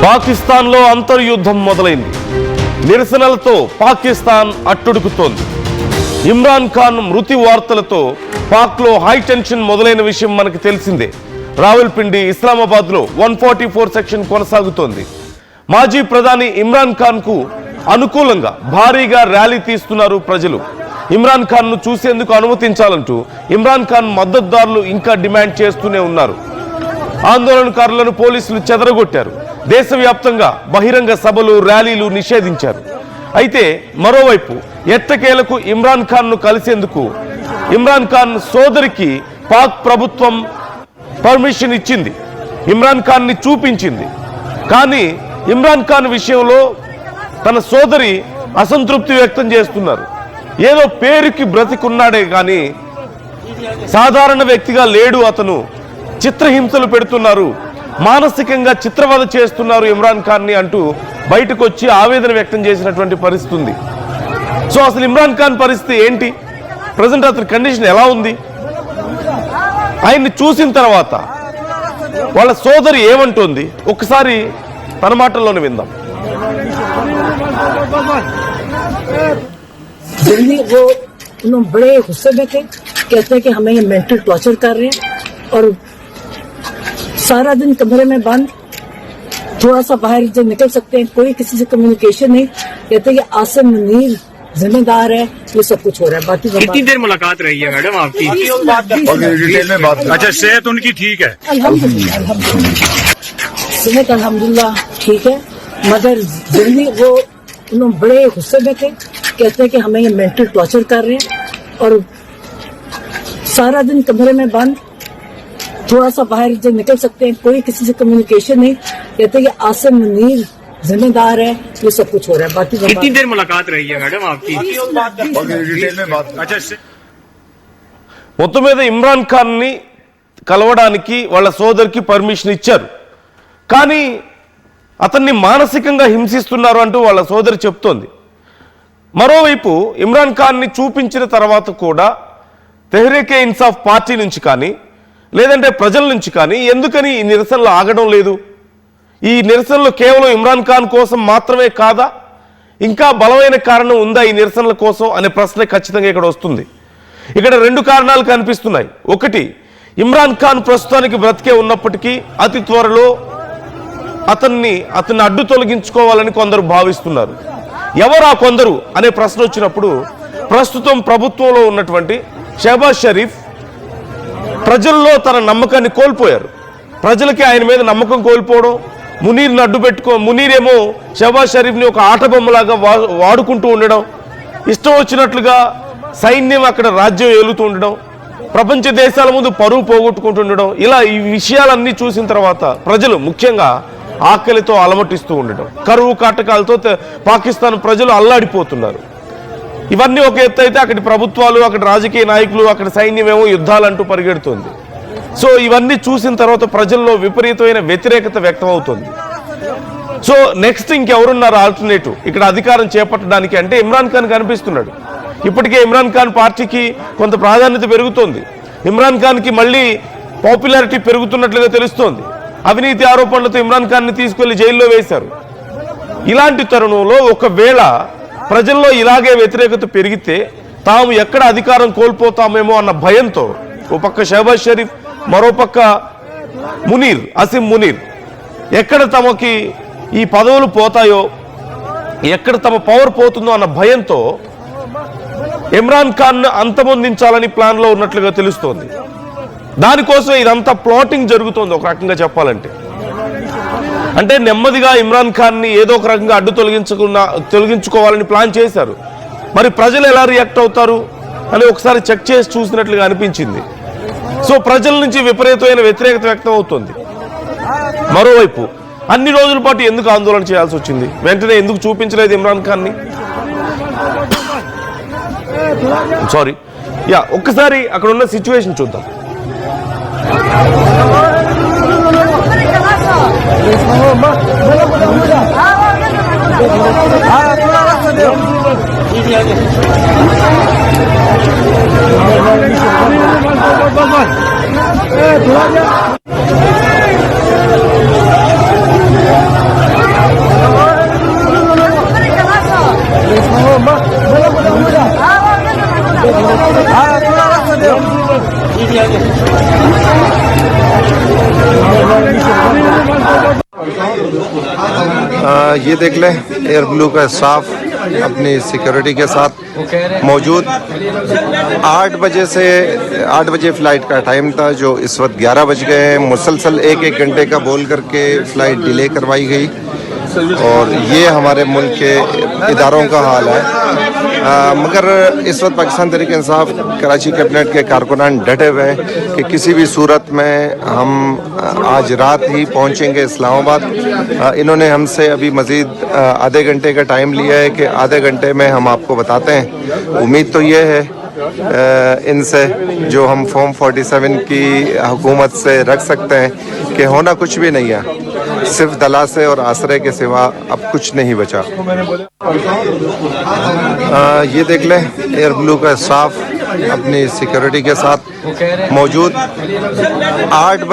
పాకిస్తాన్లో అంతర్యుద్ధం మొదలైంది. నిరసనలతో పాకిస్తాన్ అట్టుడుకుతోంది. ఇమ్రాన్ ఖాన్ మృతి వార్తలతో పాక్లో హై టెన్షన్ మొదలైన విషయం మనకు తెలిసిందే. రావల్పిండి, ఇస్లామాబాద్లో 144 సెక్షన్ కొనసాగుతోంది. మాజీ ప్రధాని ఇమ్రాన్ ఖాన్కు అనుకూలంగా భారీగా ర్యాలీ తీస్తున్నారు ప్రజలు. ఇమ్రాన్ ఖాన్ను చూసేందుకు అనుమతించాలంటూ ఇమ్రాన్ ఖాన్ మద్దతుదారులు ఇంకా డిమాండ్ చేస్తూనే ఉన్నారు. ఆందోళనకారులను పోలీసులు చెదరగొట్టారు. దేశవ్యాప్తంగా బహిరంగ సభలు, ర్యాలీలు నిషేధించారు. అయితే మరోవైపు ఎట్టకేలకు ఇమ్రాన్ ఖాన్ను కలిసేందుకు ఇమ్రాన్ ఖాన్ సోదరికి పాక్ ప్రభుత్వం పర్మిషన్ ఇచ్చింది. ఇమ్రాన్ ఖాన్ని చూపించింది. కానీ ఇమ్రాన్ ఖాన్ విషయంలో తన సోదరి అసంతృప్తి వ్యక్తం చేస్తున్నారు. ఏదో పేరుకి బ్రతికున్నాడే కానీ సాధారణ వ్యక్తిగా లేడు అతను. చిత్రహింసలు పెడుతున్నారు, మానసికంగా చిత్రవధ చేస్తున్నారు ఇమ్రాన్ ఖాన్ని అంటూ బయటకు వచ్చి ఆవేదన వ్యక్తం చేసినటువంటి పరిస్థితి ఉంది. సో అసలు ఇమ్రాన్ ఖాన్ పరిస్థితి ఏంటి, ప్రజెంట్ అతని కండిషన్ ఎలా ఉంది, ఆయన్ని చూసిన తర్వాత వాళ్ళ సోదరి ఏమంటోంది, ఒక్కసారి తన మాటల్లోనే విందాం. वो उन्होंने बड़े गुस्से में थे, कहते हैं कि हमें ये मेंटल टॉर्चर कर रहे हैं और सारा दिन कमरे में बंद, थोड़ा सा बाहर जो निकल सकते हैं, कोई किसी से कम्युनिकेशन नहीं. कहते हैं कि आसिम मुनीर जिम्मेदार है, ये सब कुछ हो रहा है. बाकी कितनी देर मुलाकात रही है मैडम आपकी? अच्छा, सेहत उनकी ठीक है? अल्हम्दुलिल्लाह सेहत अल्हम्दुलिल्लाह ठीक है, मगर जल्दी वो उन्होंने बड़े गुस्से में थे, कहते हैं कि हमें ये मेंटल टॉर्चर कर रहे हैं और सारा दिन कमरे में बंद, थोड़ा सा बाहर जो निकल सकते हैं, कोई किसी से कम्युनिकेशन नहीं. कहते हैं कि आसिम मुनीर जिम्मेदार है, ये सब कुछ हो रहा है. बाकी कितनी देर मुलाकात रही है मैडम आपकी? अच्छा, మొత్తం మీద ఇమ్రాన్ ఖాన్ని కలవడానికి వాళ్ళ సోదరికి పర్మిషన్ ఇచ్చారు. కానీ అతన్ని మానసికంగా హింసిస్తున్నారు అంటూ వాళ్ళ సోదరి చెప్తోంది. మరోవైపు ఇమ్రాన్ ఖాన్ని చూపించిన తర్వాత కూడా తెహ్రీకే ఇన్సాఫ్ పార్టీ నుంచి కానీ లేదంటే ప్రజల నుంచి కానీ ఎందుకని ఈ నిరసనలు ఆగడం లేదు? ఈ నిరసనలు కేవలం ఇమ్రాన్ ఖాన్ కోసం మాత్రమే కాదా, ఇంకా బలమైన కారణం ఉందా ఈ నిరసనల కోసం అనే ప్రశ్న ఖచ్చితంగా ఇక్కడ వస్తుంది. ఇక్కడ రెండు కారణాలు కనిపిస్తున్నాయి. ఒకటి, ఇమ్రాన్ ఖాన్ ప్రస్తుతానికి బ్రతికే ఉన్నప్పటికీ అతి త్వరలో అతన్ని అడ్డు తొలగించుకోవాలని కొందరు భావిస్తున్నారు. ఎవరు ఆ కొందరు అనే ప్రశ్న వచ్చినప్పుడు ప్రస్తుతం ప్రభుత్వంలో ఉన్నటువంటి షహబాజ్ షరీఫ్ ప్రజల్లో తన నమ్మకాన్ని కోల్పోయారు. ప్రజలకి ఆయన మీద నమ్మకం కోల్పోవడం, మునీర్ని అడ్డు మునీర్ ఏమో షహబాజ్ షరీఫ్ని ఒక ఆట బొమ్మలాగా వాడుకుంటూ ఉండడం, ఇష్టం వచ్చినట్లుగా సైన్యం అక్కడ రాజ్యం ఏలుతూ ఉండడం, ప్రపంచ దేశాల ముందు పరువు పోగొట్టుకుంటుండడం, ఇలా ఈ విషయాలన్నీ చూసిన తర్వాత ప్రజలు ముఖ్యంగా ఆకలితో అలమటిస్తూ ఉండడం, కరువు కాటకాలతో పాకిస్తాన్ ప్రజలు అల్లాడిపోతున్నారు. ఇవన్నీ ఒక ఎత్తు అయితే అక్కడి ప్రభుత్వాలు, అక్కడ రాజకీయ నాయకులు, అక్కడ సైన్యం ఏమో యుద్ధాలంటూ పరిగెడుతుంది. సో ఇవన్నీ చూసిన తర్వాత ప్రజల్లో విపరీతమైన వ్యతిరేకత వ్యక్తం అవుతుంది. సో నెక్స్ట్ ఇంకెవరున్నారు ఆల్టర్నేటివ్ ఇక్కడ అధికారం చేపట్టడానికి అంటే ఇమ్రాన్ ఖాన్ కనిపిస్తున్నాడు. ఇప్పటికే ఇమ్రాన్ ఖాన్ పార్టీకి కొంత ప్రాధాన్యత పెరుగుతోంది. ఇమ్రాన్ ఖాన్కి మళ్ళీ పాపులారిటీ పెరుగుతున్నట్లుగా తెలుస్తోంది. అవినీతి ఆరోపణలతో ఇమ్రాన్ ఖాన్ని తీసుకెళ్లి జైల్లో వేశారు. ఇలాంటి తరుణంలో ఒకవేళ ప్రజల్లో ఇలాగే వ్యతిరేకత పెరిగితే తాము ఎక్కడ అధికారం కోల్పోతామేమో అన్న భయంతో ఓ పక్క షహబాజ్ షరీఫ్, మరోపక్క మునీర్, అసిం మునీర్ ఎక్కడ తమకి ఈ పదవులు పోతాయో, ఎక్కడ తమ పవర్ పోతుందో అన్న భయంతో ఇమ్రాన్ ఖాన్ అంతమొందించాలని ప్లాన్లో ఉన్నట్లుగా తెలుస్తోంది. దానికోసం ఇదంతా ప్లాటింగ్ జరుగుతోంది ఒక రకంగా చెప్పాలంటే. అంటే నెమ్మదిగా ఇమ్రాన్ ఖాన్ని ఏదో ఒక రకంగా అడ్డు తొలగించుకోవాలని ప్లాన్ చేశారు. మరి ప్రజలు ఎలా రియాక్ట్ అవుతారు అని ఒకసారి చెక్ చేసి చూసినట్లుగా అనిపించింది. సో ప్రజల నుంచి విపరీతమైన వ్యతిరేకత వ్యక్తం అవుతుంది. మరోవైపు అన్ని రోజుల పాటు ఎందుకు ఆందోళన చేయాల్సి వచ్చింది, వెంటనే ఎందుకు చూపించలేదు ఇమ్రాన్ ఖాన్ని? సారీ ఒక్కసారి అక్కడ ఉన్న సిచ్యువేషన్ చూద్దాం. ये देख लें, एयर ब्लू का स्टाफ अपनी सिक्योरिटी के साथ मौजूद। 8 बजे फ्लाइट का टाइम था, जो इस वक्त 11 बज गए हैं। मुसलसल एक घंटे का बोल करके फ्लाइट डिले करवाई गई और ये हमारे मुल्क के इदारों का हाल है। मगर इस वक्त पाकिस्तान तहरीक इंसाफ कराची कैबिनेट के कारकुनान डटे हुए हैं कि किसी भी सूरत में हम आज रात ही पहुंचेंगे इस्लामाबाद। इन्होंने हमसे अभी मज़ीद आधे घंटे का टाइम लिया है कि आधे घंटे में हम आपको बताते हैं। उम्मीद तो ये है इनसे, जो हम फॉर्म 47 की हुकूमत से रख सकते हैं, कि होना कुछ भी नहीं है, सिर्फ दलासे और आसरे के सिवा अब कुछ नहीं बचा। ये देख लें, एयर ब्लू का स्टाफ अपनी सिक्योरिटी के साथ मौजूद। 8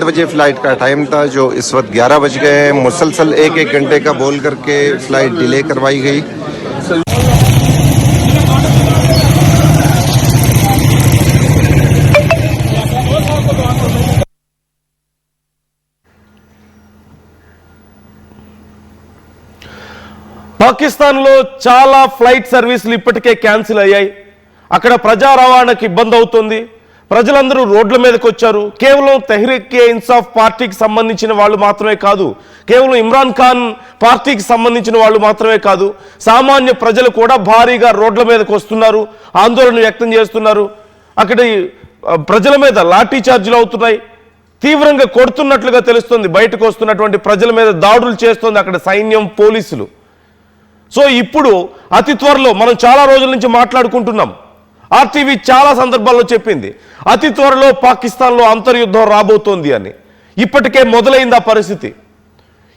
बजे फ्लाइट का टाइम था, जो इस वक्त 11 बज गए हैं। मुसलसल एक घंटे का बोल करके फ्लाइट डिले करवाई गई। పాకిస్తాన్లో చాలా ఫ్లైట్ సర్వీసులు ఇప్పటికే క్యాన్సిల్ అయ్యాయి. అక్కడ ప్రజా రవాణాకి ఇబ్బంది అవుతుంది. ప్రజలందరూ రోడ్ల మీదకి వచ్చారు. కేవలం తెహ్రీకే ఇన్సాఫ్ పార్టీకి సంబంధించిన వాళ్ళు మాత్రమే కాదు, కేవలం ఇమ్రాన్ ఖాన్ పార్టీకి సంబంధించిన వాళ్ళు మాత్రమే కాదు, సామాన్య ప్రజలు కూడా భారీగా రోడ్ల మీదకి వస్తున్నారు, ఆందోళన వ్యక్తం చేస్తున్నారు. అక్కడ ప్రజల మీద లాఠీ చార్జీలు అవుతున్నాయి, తీవ్రంగా కొడుతున్నట్లుగా తెలుస్తుంది. బయటకు వస్తున్నటువంటి ప్రజల మీద దాడులు చేస్తుంది అక్కడ సైన్యం, పోలీసులు. సో ఇప్పుడు అతి త్వరలో మనం చాలా రోజుల నుంచి మాట్లాడుకుంటున్నాం, ఆర్టీవీ చాలా సందర్భాల్లో చెప్పింది, అతి త్వరలో పాకిస్తాన్లో అంతర్యుద్ధం రాబోతోంది అని. ఇప్పటికే మొదలైంది ఆ పరిస్థితి.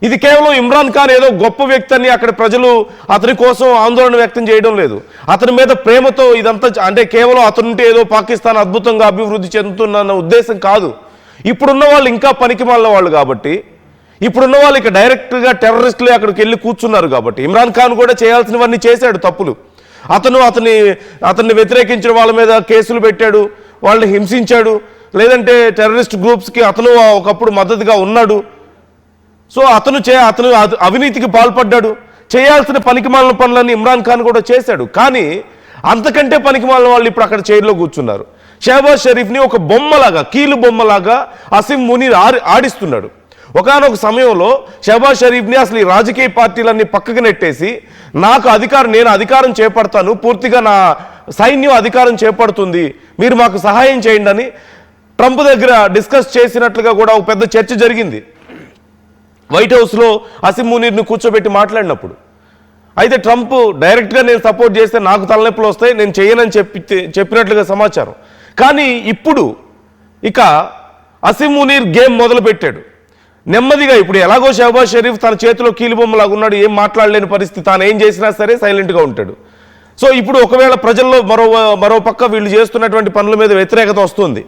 ఇది కేవలం ఇమ్రాన్ ఖాన్ ఏదో గొప్ప వ్యక్తి అని అక్కడ ప్రజలు అతని కోసం ఆందోళన వ్యక్తం చేయడం లేదు. అతని మీద ప్రేమతో ఇదంతా, అంటే కేవలం అతనుంటే ఏదో పాకిస్తాన్ అద్భుతంగా అభివృద్ధి చెందుతున్న ఉద్దేశం కాదు. ఇప్పుడున్న వాళ్ళు ఇంకా పనికిమాలిన వాళ్ళు కాబట్టి, ఇప్పుడున్న వాళ్ళు ఇక డైరెక్ట్గా టెర్రరిస్టులే అక్కడికి వెళ్ళి కూర్చున్నారు కాబట్టి. ఇమ్రాన్ ఖాన్ కూడా చేయాల్సినవన్నీ చేశాడు తప్పులు. అతన్ని వ్యతిరేకించిన వాళ్ళ మీద కేసులు పెట్టాడు, వాళ్ళని హింసించాడు, లేదంటే టెర్రరిస్ట్ గ్రూప్స్కి అతను ఒకప్పుడు మద్దతుగా ఉన్నాడు. సో అతను అవినీతికి పాల్పడ్డాడు. చేయాల్సిన పనికిమాలిన పనులన్నీ ఇమ్రాన్ ఖాన్ కూడా చేశాడు. కానీ అంతకంటే పనికిమాలిన వాళ్ళు ఇప్పుడు అక్కడ చైర్లో కూర్చున్నారు. షహబాజ్ షరీఫ్ని ఒక బొమ్మలాగా, కీలు బొమ్మలాగా అసీం మునీర్ ఆడిస్తున్నాడు. ఒకానొక సమయంలో షహబాజ్ షరీఫ్ని అసలు ఈ రాజకీయ పార్టీలన్నీ పక్కకు నెట్టేసి, నేను అధికారం చేపడతాను, పూర్తిగా నా సైన్యం అధికారం చేపడుతుంది, మీరు మాకు సహాయం చేయండి అని ట్రంప్ దగ్గర డిస్కస్ చేసినట్లుగా కూడా ఒక పెద్ద చర్చ జరిగింది వైట్ హౌస్లో అసీం మునీర్ని కూర్చోబెట్టి మాట్లాడినప్పుడు. అయితే ట్రంప్ డైరెక్ట్గా నేను సపోర్ట్ చేస్తే నాకు తలనొప్పులు వస్తాయి, నేను చేయనని చెప్పినట్లుగా సమాచారం. కానీ ఇప్పుడు ఇక అసీం మునీర్ గేమ్ మొదలుపెట్టాడు నెమ్మదిగా. ఇప్పుడు ఎలాగో షహబాజ్ షరీఫ్ తన చేతిలో కీలుబొమ్మలాగా ఉన్నాడు, ఏం మాట్లాడలేని పరిస్థితి, తాను ఏం చేసినా సరే సైలెంట్గా ఉంటాడు. సో ఇప్పుడు ఒకవేళ ప్రజల్లో మరో పక్క వీళ్ళు చేస్తున్నటువంటి పనుల మీద వ్యతిరేకత వస్తుంది,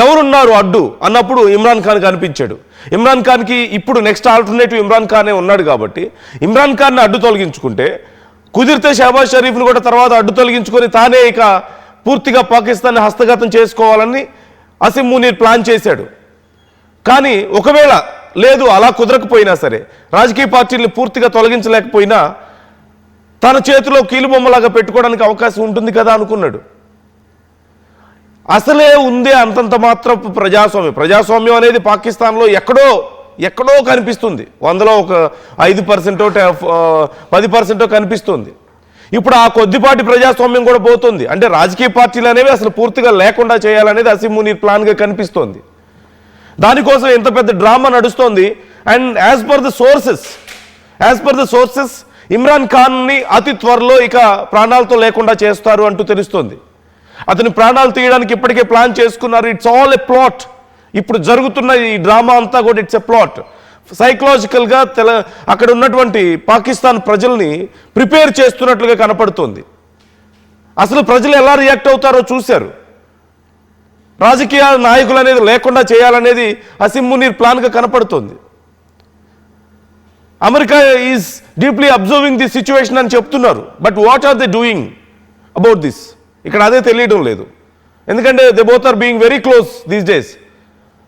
ఎవరున్నారు అడ్డు అన్నప్పుడు ఇమ్రాన్ ఖాన్ కనిపించాడు. ఇమ్రాన్ ఖాన్కి ఇప్పుడు నెక్స్ట్ ఆల్టర్నేటివ్ ఇమ్రాన్ ఖానే ఉన్నాడు కాబట్టి ఇమ్రాన్ ఖాన్ని అడ్డు తొలగించుకుంటే, కుదిరితే షహబాజ్ షరీఫ్ను కూడా తర్వాత అడ్డు తొలగించుకొని తానే ఇక పూర్తిగా పాకిస్తాన్ని హస్తగతం చేసుకోవాలని అసీం మునీర్ ప్లాన్ చేశాడు. కానీ ఒకవేళ లేదు, అలా కుదరకపోయినా సరే, రాజకీయ పార్టీలను పూర్తిగా తొలగించలేకపోయినా తన చేతిలో కీలుబొమ్మలాగా పెట్టుకోవడానికి అవకాశం ఉంటుంది కదా అనుకున్నాడు. అసలే ఉందే అంతంత మాత్రపు ప్రజాస్వామ్యం అనేది పాకిస్తాన్లో ఎక్కడో కనిపిస్తుంది. 100లో ఒక 5%, 10% కనిపిస్తుంది. ఇప్పుడు ఆ కొద్దిపాటి ప్రజాస్వామ్యం కూడా పోతుంది. అంటే రాజకీయ పార్టీలు అనేవి అసలు పూర్తిగా లేకుండా చేయాలనేది అసీం మునీర్ ప్లాన్గా కనిపిస్తోంది. దానికోసం ఎంత పెద్ద డ్రామా నడుస్తోంది. And as per the sources Imran ఖాన్ని అతి త్వరలో ఇక ప్రాణాలతో లేకుండా చేస్తారు అంటూ తెలుస్తోంది. అతని ప్రాణాలు తీయడానికి ఇప్పటికే ప్లాన్ చేసుకున్నారు. It's all a plot. ఇప్పుడు జరుగుతున్న ఈ డ్రామా అంతా కూడా ఇట్స్ ఎ ప్లాట్. సైకలాజికల్గా అక్కడ ఉన్నటువంటి పాకిస్తాన్ ప్రజల్ని ప్రిపేర్ చేస్తున్నట్లుగా కనపడుతోంది. అసలు ప్రజలు ఎలా రియాక్ట్ అవుతారో చూశారు. రాజకీయ నాయకులు అనేది లేకుండా చేయాలనేది అసీం మునీర్ ప్లాన్గా కనపడుతోంది. America is deeply observing the situation అని చెప్తున్నారు. But what are they doing about this? ఇక్కడ అదే తెలియడం లేదు. ఎందుకంటే they both are being very close these days.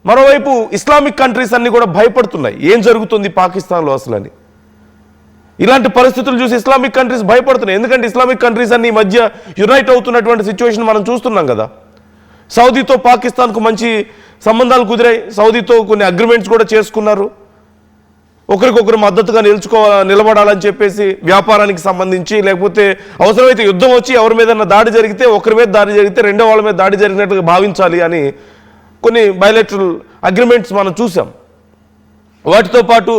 మరోవైపు ఇస్లామిక్ కంట్రీస్ అన్ని కూడా భయపడుతున్నాయి ఏం జరుగుతుంది పాకిస్తాన్లో అసలు అని. ఇలాంటి పరిస్థితులు చూసి ఇస్లామిక్ కంట్రీస్ భయపడుతున్నాయి. ఎందుకంటే ఇస్లామిక్ కంట్రీస్ అన్ని ఈ మధ్య యునైట్ అవుతున్నటువంటి సిచ్యువేషన్ మనం చూస్తున్నాం కదా. సౌదీతో పాకిస్తాన్కు మంచి సంబంధాలు కుదిరాయి, సౌదీతో కొన్ని అగ్రిమెంట్స్ కూడా చేసుకున్నారు, ఒకరికొకరు మద్దతుగా నిలబడాలని చెప్పేసి వ్యాపారానికి సంబంధించి, లేకపోతే అవసరమైతే యుద్ధం వచ్చి ఎవరి మీద దాడి జరిగితే, ఒకరి మీద దాడి జరిగితే రెండో వాళ్ళ మీద దాడి జరిగినట్టుగా భావించాలి అని కొన్ని బయలెటరల్ అగ్రిమెంట్స్ మనం చూసాం. వాటితో పాటు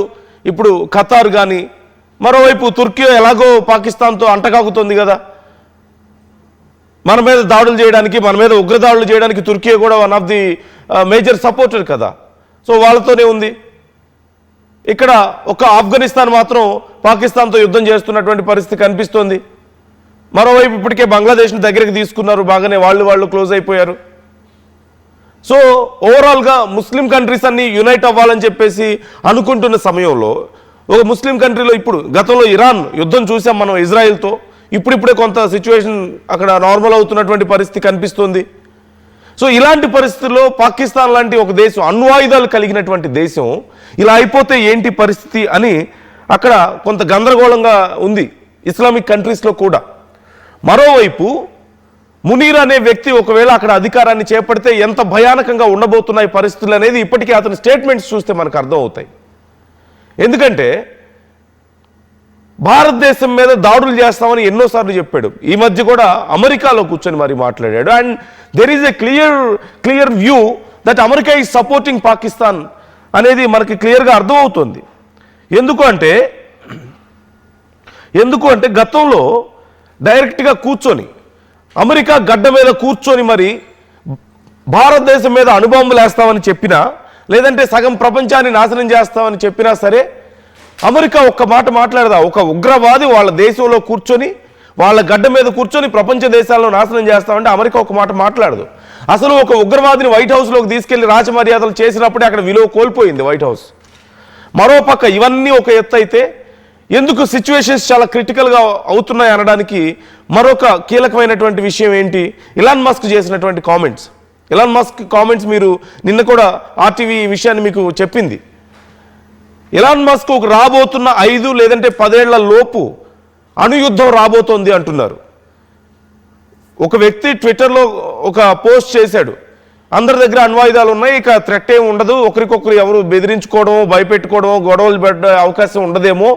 ఇప్పుడు ఖతార్ కానీ, మరోవైపు తుర్కీ ఎలాగో పాకిస్తాన్తో అంటకాగుతుంది కదా, మన మీద దాడులు చేయడానికి, మన మీద ఉగ్రదాడులు చేయడానికి తుర్కీ కూడా one of the major supporter కదా. సో వాళ్ళతోనే ఉంది. ఇక్కడ ఒక ఆఫ్ఘనిస్తాన్ మాత్రం పాకిస్తాన్తో యుద్ధం చేస్తున్నటువంటి పరిస్థితి కనిపిస్తోంది. మరోవైపు ఇప్పటికే బంగ్లాదేశ్ని దగ్గరికి తీసుకున్నారు, బాగానే వాళ్ళు క్లోజ్ అయిపోయారు. సో ఓవరాల్గా ముస్లిం కంట్రీస్ అన్ని యునైట్ అవ్వాలని చెప్పేసి అనుకుంటున్న సమయంలో ఒక ముస్లిం కంట్రీలో ఇప్పుడు గతంలో ఇరాన్ యుద్ధం చూసాం మనం ఇజ్రాయెల్తో, ఇప్పుడిప్పుడే కొంత సిచ్యువేషన్ అక్కడ నార్మల్ అవుతున్నటువంటి పరిస్థితి కనిపిస్తుంది. సో ఇలాంటి పరిస్థితుల్లో పాకిస్తాన్ లాంటి ఒక దేశం, అణ్వాయుధాలు కలిగినటువంటి దేశం, ఇలా అయిపోతే ఏంటి పరిస్థితి అని అక్కడ కొంత గందరగోళంగా ఉంది ఇస్లామిక్ కంట్రీస్లో కూడా. మరోవైపు మునీర్ అనే వ్యక్తి ఒకవేళ అక్కడ అధికారాన్ని చేపడితే ఎంత భయానకంగా ఉండబోతున్నాయి పరిస్థితులు అనేది ఇప్పటికీ అతని స్టేట్మెంట్స్ చూస్తే మనకు అర్థం అవుతాయి. ఎందుకంటే భారతదేశం మీద దాడులు చేస్తామని ఎన్నోసార్లు చెప్పాడు. ఈ మధ్య కూడా అమెరికాలో కూర్చొని మరి మాట్లాడాడు. And there is a clear view that America is supporting Pakistan అనేది మనకి క్లియర్గా అర్థమవుతుంది. ఎందుకు అంటే గతంలో డైరెక్ట్గా కూర్చొని అమెరికా గడ్డ మీద కూర్చొని మరి భారతదేశం మీద అణుబాంబులు వేస్తామని చెప్పినా, లేదంటే సగం ప్రపంచాన్ని నాశనం చేస్తామని చెప్పినా సరే, అమెరికా ఒక్క మాట మాట్లాడదా, ఒక ఉగ్రవాది వాళ్ళ దేశంలో కూర్చొని, వాళ్ళ గడ్డ మీద కూర్చొని ప్రపంచ దేశాలను నాశనం చేస్తామంటే అమెరికా ఒక మాట మాట్లాడదు. అసలు ఒక ఉగ్రవాదిని వైట్ హౌస్లోకి తీసుకెళ్లి రాజమర్యాదలు చేసినప్పుడే అక్కడ విలువ కోల్పోయింది వైట్ హౌస్. మరోపక్క ఇవన్నీ ఒక ఎత్తు అయితే, ఎందుకు సిచ్యువేషన్స్ చాలా క్రిటికల్గా అవుతున్నాయి అనడానికి మరొక కీలకమైనటువంటి విషయం ఏంటి, ఇలాన్ మస్క్ చేసినటువంటి కామెంట్స్. ఇలాన్ మస్క్ కామెంట్స్ మీరు నిన్న కూడా ఆర్టీవీ ఈ విషయాన్ని మీకు చెప్పింది. ఇలాన్ మస్క్ ఒక రాబోతున్న 5 లేదంటే 10 ఏళ్ల లోపు అణుయుద్ధం రాబోతోంది అంటున్నారు. ఒక వ్యక్తి ట్విట్టర్లో ఒక పోస్ట్ చేశాడు, అందరి దగ్గర అణ్వాయుధాలు ఉన్నాయి, ఇక థ్రెట్ ఏమి ఉండదు, ఒకరికొకరు ఎవరు బెదిరించుకోవడమో భయపెట్టుకోవడమో గొడవలు పెట్టే అవకాశం ఉండదేమో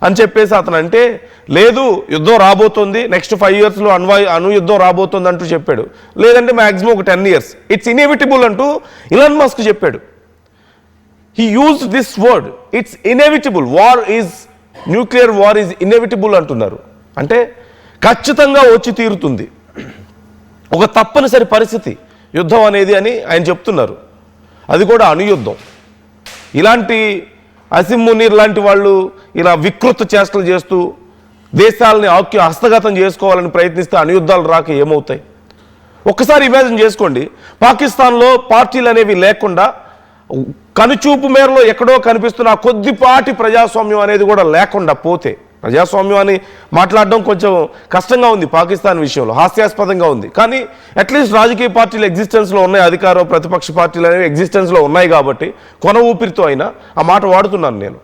అని చెప్పేసి అతను అంటే, లేదు యుద్ధం రాబోతోంది, నెక్స్ట్ 5 yearsలో అణుయుద్ధం రాబోతోంది అంటూ చెప్పాడు. లేదంటే మ్యాక్సిమం ఒక 10 years, ఇట్స్ ఇన్ఎవిటబుల్ అంటూ ఇలాన్ మస్క్ చెప్పాడు. He used this word, it's inevitable, nuclear war is inevitable అంటున్నారు. అంటే ఖచ్చితంగా వచ్చి తీరుతుంది, ఒక తప్పనిసరి పరిస్థితి యుద్ధం అనేది అని ఆయన చెప్తున్నారు. అది కూడా అణుయుద్ధం. ఇలాంటి అసిమ్ మునీర్ లాంటి వాళ్ళు ఇలా వికృత చేష్టలు చేస్తూ దేశాలని హస్తగతం చేసుకోవాలని ప్రయత్నిస్తే అణుయుద్ధాలు రాక ఏమవుతాయి? ఒక్కసారి ఇమాజిన్ చేసుకోండి, పాకిస్తాన్లో పార్టీలు అనేవి లేకుండా కనుచూపు మేరలో ఎక్కడో కనిపిస్తున్న కొద్దిపాటి ప్రజాస్వామ్యం అనేది కూడా లేకుండా పోతే, ప్రజాస్వామ్యం అని మాట్లాడడం కొంచెం కష్టంగా ఉంది పాకిస్తాన్ విషయంలో, హాస్యాస్పదంగా ఉంది. కానీ అట్లీస్ట్ రాజకీయ పార్టీలు ఎగ్జిస్టెన్స్లో ఉన్నాయి, అధికార ప్రతిపక్ష పార్టీలు అనేవి ఎగ్జిస్టెన్స్లో ఉన్నాయి కాబట్టి కొన ఊపిరితో అయినా ఆ మాట వాడుతున్నాను నేను.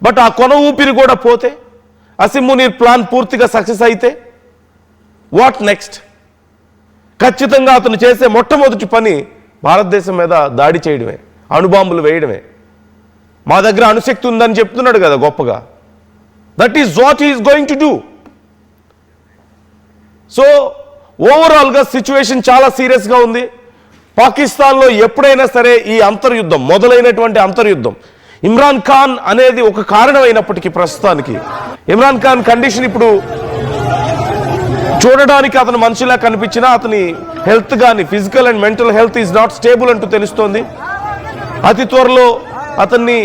బట్ ఆ కొన ఊపిరి కూడా పోతే, అసిమ్ మునీర్ ప్లాన్ పూర్తిగా సక్సెస్ అయితే వాట్ నెక్స్ట్? ఖచ్చితంగా అతను చేసే మొట్టమొదటి పని భారతదేశం మీద దాడి చేయడమే, అణుబాంబులు వేయడమే. మా దగ్గర అణుశక్తి ఉందని చెప్తున్నాడు కదా గొప్పగా. That is what he is going to do. So ఓవరాల్గా సిచ్యువేషన్ చాలా సీరియస్గా ఉంది. పాకిస్తాన్లో ఎప్పుడైనా సరే ఈ అంతర్యుద్ధం, మొదలైనటువంటి అంతర్యుద్ధం, ఇమ్రాన్ ఖాన్ అనేది ఒక కారణం అయినప్పటికీ ప్రస్తుతానికి ఇమ్రాన్ ఖాన్ కండిషన్ ఇప్పుడు చూడడానికి అతను మనిషిలా కనిపించినా అతని హెల్త్ కానీ physical and mental health is not stable అంటూ తెలుస్తోంది. అతి త్వరలో అతన్ని